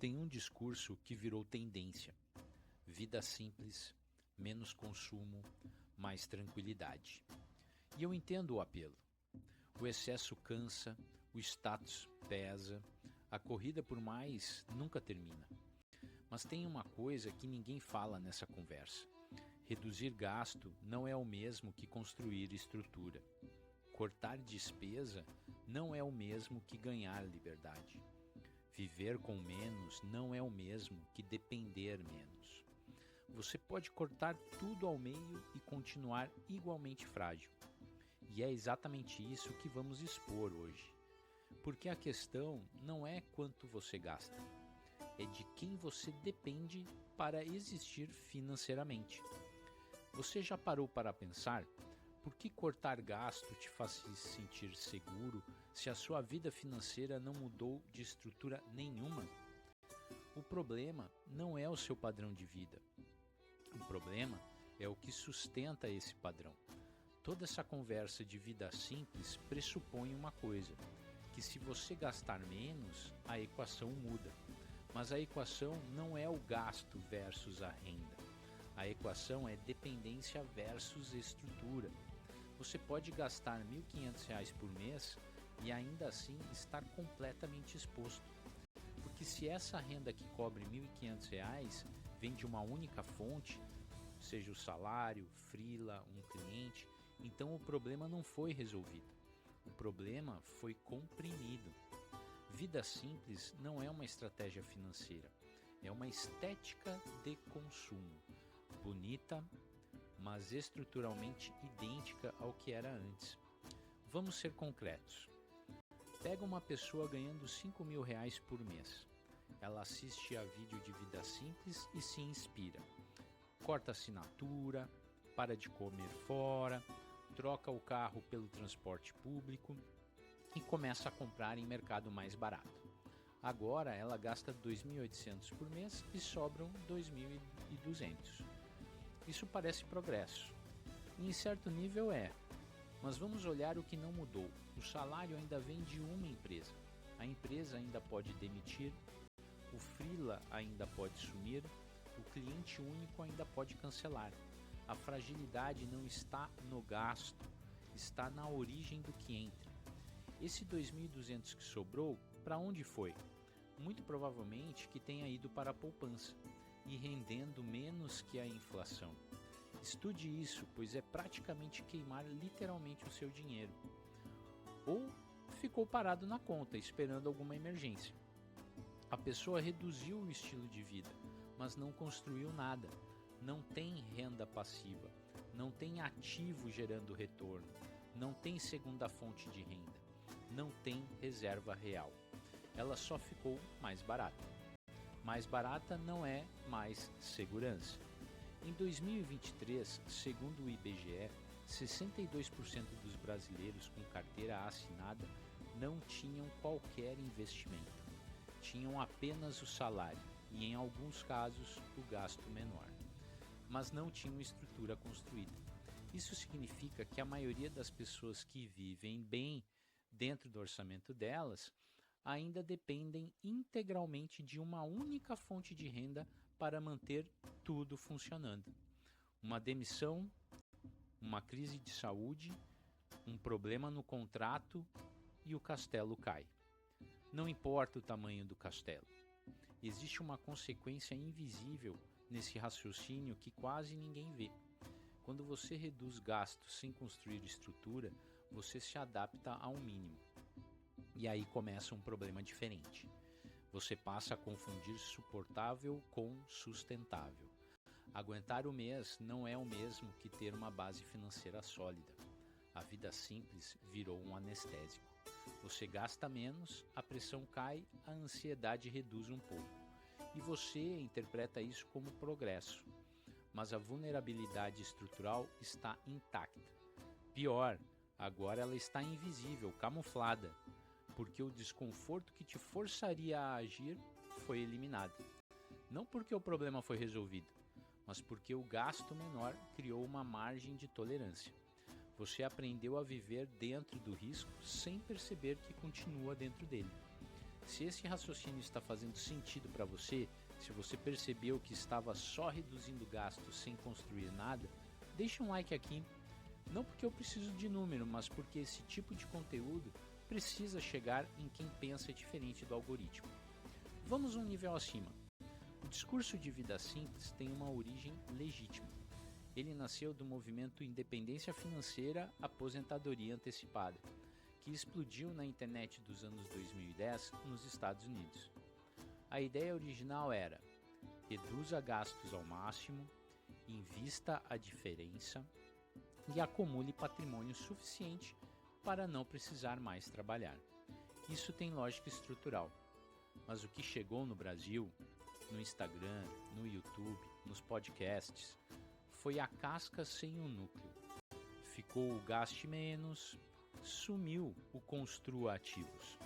Tem um discurso que virou tendência: vida simples, menos consumo, mais tranquilidade. E eu entendo o apelo. O excesso cansa, o status pesa, a corrida por mais nunca termina. Mas tem uma coisa que ninguém fala nessa conversa: reduzir gasto não é o mesmo que construir estrutura. Cortar despesa não é o mesmo que ganhar liberdade. Viver com menos não é o mesmo que depender menos. Você pode cortar tudo ao meio e continuar igualmente frágil. E é exatamente isso que vamos expor hoje. Porque a questão não é quanto você gasta, é de quem você depende para existir financeiramente. Você já parou para pensar por que cortar gasto te faz se sentir seguro se a sua vida financeira não mudou de estrutura nenhuma? O problema não é o seu padrão de vida. O problema é o que sustenta esse padrão. Toda essa conversa de vida simples pressupõe uma coisa: que se você gastar menos, a equação muda. Mas a equação não é o gasto versus a renda. A equação é dependência versus estrutura. Você pode gastar R$ 1.500 por mês e ainda assim estar completamente exposto. Porque se essa renda que cobre R$ 1.500 vem de uma única fonte, seja o salário, freela, um cliente, então o problema não foi resolvido. O problema foi comprimido. Vida simples não é uma estratégia financeira, é uma estética de consumo. Bonita, mas estruturalmente idêntica ao que era antes. Vamos ser concretos. Pega uma pessoa ganhando R$ 5.000 por mês. Ela assiste a vídeo de vida simples e se inspira. Corta assinatura, para de comer fora, troca o carro pelo transporte público e começa a comprar em mercado mais barato. Agora ela gasta R$ 2.800 por mês e sobram R$ 2.200. Isso parece progresso. E em certo nível é. Mas vamos olhar o que não mudou. O salário ainda vem de uma empresa. A empresa ainda pode demitir, o freela ainda pode sumir, o cliente único ainda pode cancelar. A fragilidade não está no gasto, está na origem do que entra. Esse 2.200 que sobrou, para onde foi? Muito provavelmente que tenha ido para a poupança e rendendo menos que a inflação. Estude isso, pois é praticamente queimar literalmente o seu dinheiro. Ou ficou parado na conta, esperando alguma emergência. A pessoa reduziu o estilo de vida, mas não construiu nada. Não tem renda passiva, não tem ativo gerando retorno, não tem segunda fonte de renda, não tem reserva real. Ela só ficou mais barata. Mais barata não é mais segurança. Em 2023, segundo o IBGE, 62% dos brasileiros com carteira assinada não tinham qualquer investimento. Tinham apenas o salário e, em alguns casos, o gasto menor. Mas não tinham estrutura construída. Isso significa que a maioria das pessoas que vivem bem dentro do orçamento delas ainda dependem integralmente de uma única fonte de renda para manter tudo funcionando. Uma demissão, uma crise de saúde, um problema no contrato e o castelo cai. Não importa o tamanho do castelo. Existe uma consequência invisível nesse raciocínio que quase ninguém vê. Quando você reduz gastos sem construir estrutura, você se adapta ao mínimo. E aí começa um problema diferente. Você passa a confundir suportável com sustentável. Aguentar o mês não é o mesmo que ter uma base financeira sólida. A vida simples virou um anestésico. Você gasta menos, a pressão cai, a ansiedade reduz um pouco. E você interpreta isso como progresso. Mas a vulnerabilidade estrutural está intacta. Pior, agora ela está invisível, camuflada, porque o desconforto que te forçaria a agir foi eliminado. Não porque o problema foi resolvido, mas porque o gasto menor criou uma margem de tolerância. Você aprendeu a viver dentro do risco sem perceber que continua dentro dele. Se esse raciocínio está fazendo sentido para você, se você percebeu que estava só reduzindo gastos sem construir nada, deixe um like aqui. Não porque eu preciso de número, mas porque esse tipo de conteúdo precisa chegar em quem pensa diferente do algoritmo. Vamos um nível acima. O discurso de vida simples tem uma origem legítima. Ele nasceu do movimento Independência Financeira Aposentadoria Antecipada, que explodiu na internet dos anos 2010 nos Estados Unidos. A ideia original era: reduza gastos ao máximo, invista a diferença e acumule patrimônio suficiente para não precisar mais trabalhar. Isso tem lógica estrutural, mas o que chegou no Brasil, no Instagram, no YouTube, nos podcasts, foi a casca sem o núcleo. Ficou o gaste menos, sumiu o construa ativos.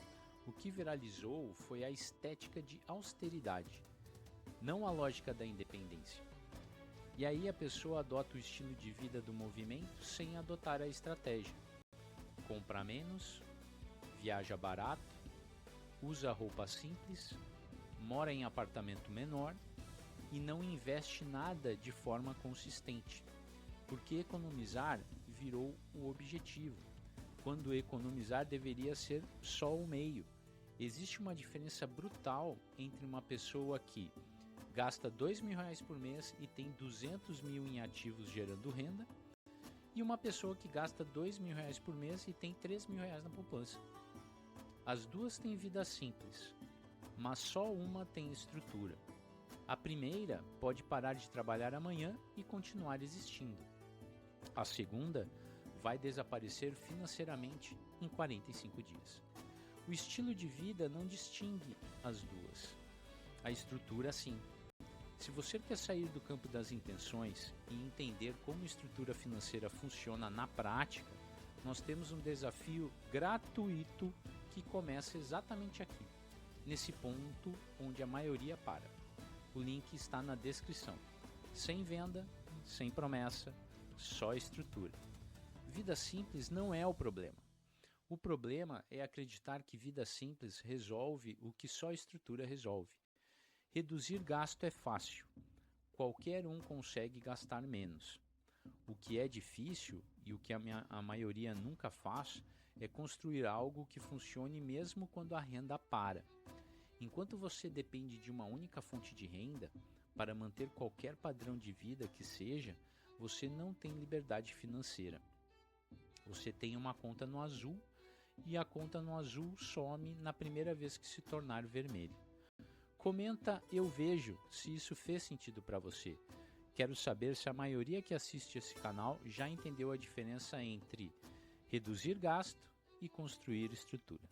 O que viralizou foi a estética de austeridade, não a lógica da independência. E aí a pessoa adota o estilo de vida do movimento sem adotar a estratégia. Compra menos, viaja barato, usa roupa simples, mora em apartamento menor e não investe nada de forma consistente, porque economizar virou o objetivo, quando economizar deveria ser só o meio. Existe uma diferença brutal entre uma pessoa que gasta R$2.000 por mês e tem 200 mil em ativos gerando renda, e uma pessoa que gasta R$2.000 por mês e tem R$3.000 na poupança. As duas têm vida simples, mas só uma tem estrutura. A primeira pode parar de trabalhar amanhã e continuar existindo. A segunda vai desaparecer financeiramente em 45 dias. O estilo de vida não distingue as duas. A estrutura, sim. Se você quer sair do campo das intenções e entender como a estrutura financeira funciona na prática, nós temos um desafio gratuito que começa exatamente aqui, nesse ponto onde a maioria para. O link está na descrição. Sem venda, sem promessa, só estrutura. Vida simples não é o problema. O problema é acreditar que vida simples resolve o que só estrutura resolve. Reduzir gasto é fácil. Qualquer um consegue gastar menos. O que é difícil e o que a maioria nunca faz é construir algo que funcione mesmo quando a renda para. Enquanto você depende de uma única fonte de renda para manter qualquer padrão de vida que seja, você não tem liberdade financeira. Você tem uma conta no azul e a conta no azul some na primeira vez que se tornar vermelho. Comenta eu vejo se isso fez sentido para você. Quero saber se a maioria que assiste esse canal já entendeu a diferença entre reduzir gasto e construir estrutura.